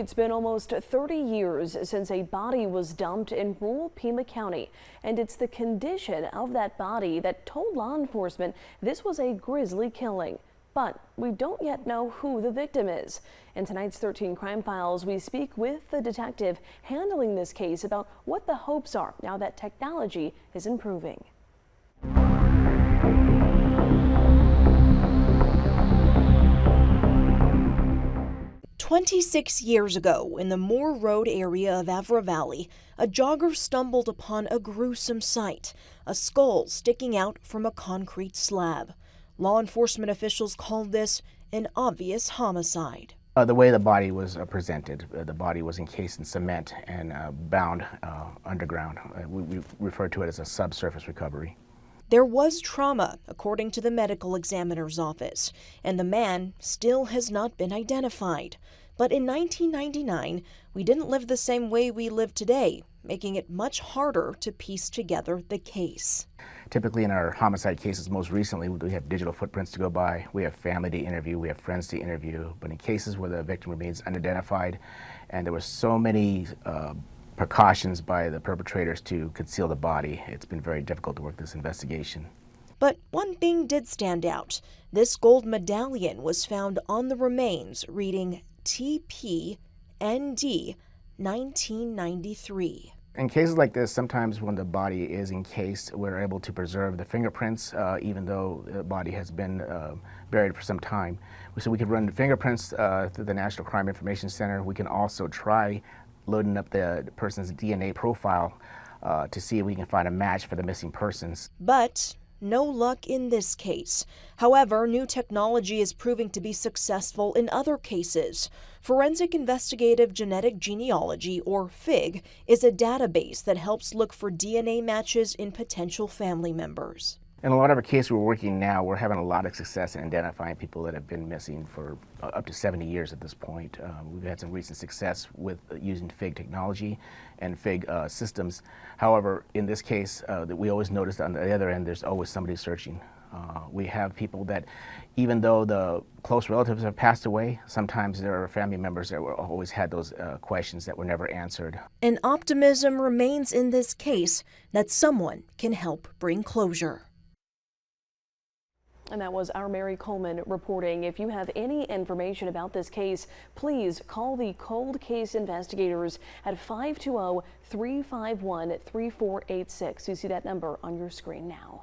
It's been almost 30 years since a body was dumped in rural Pima County, and it's the condition of that body that told law enforcement this was a grisly killing. But we don't yet know who the victim is. In tonight's 13 Crime Files, we speak with the detective handling this case about what the hopes are now that technology is improving. 26 years ago, in the Moore Road area of Avra Valley, a jogger stumbled upon a gruesome sight, a skull sticking out from a concrete slab. Law enforcement officials called this an obvious homicide. The way the body was presented, the body was encased in cement and bound underground. We refer to it as a subsurface recovery. There was trauma, according to the medical examiner's office, and the man still has not been identified. But in 1999, we didn't live the same way we live today, making it much harder to piece together the case. Typically in our homicide cases, most recently, we have digital footprints to go by, we have family to interview, we have friends to interview. But in cases where the victim remains unidentified and there were so many precautions by the perpetrators to conceal the body, it's been very difficult to work this investigation. But one thing did stand out. This gold medallion was found on the remains reading TP ND 1993. In cases like this, sometimes when the body is encased, we're able to preserve the fingerprints, even though the body has been buried for some time. So we could run the fingerprints through the National Crime Information Center. We can also try loading up the person's DNA profile to see if we can find a match for the missing persons. But no luck in this case. However, new technology is proving to be successful in other cases. Forensic Investigative Genetic Genealogy, or FIG, is a database that helps look for DNA matches in potential family members. In a lot of our cases we're working now, we're having a lot of success in identifying people that have been missing for up to 70 years at this point. We've had some recent success with using FIG technology and FIG systems. However, in this case, that we always notice on the other end, there's always somebody searching. We have people that, even though the close relatives have passed away, sometimes there are family members that always had those questions that were never answered. And optimism remains in this case that someone can help bring closure. And that was our Mary Coleman reporting. If you have any information about this case, please call the Cold Case Investigators at 520-351-3486. You see that number on your screen now.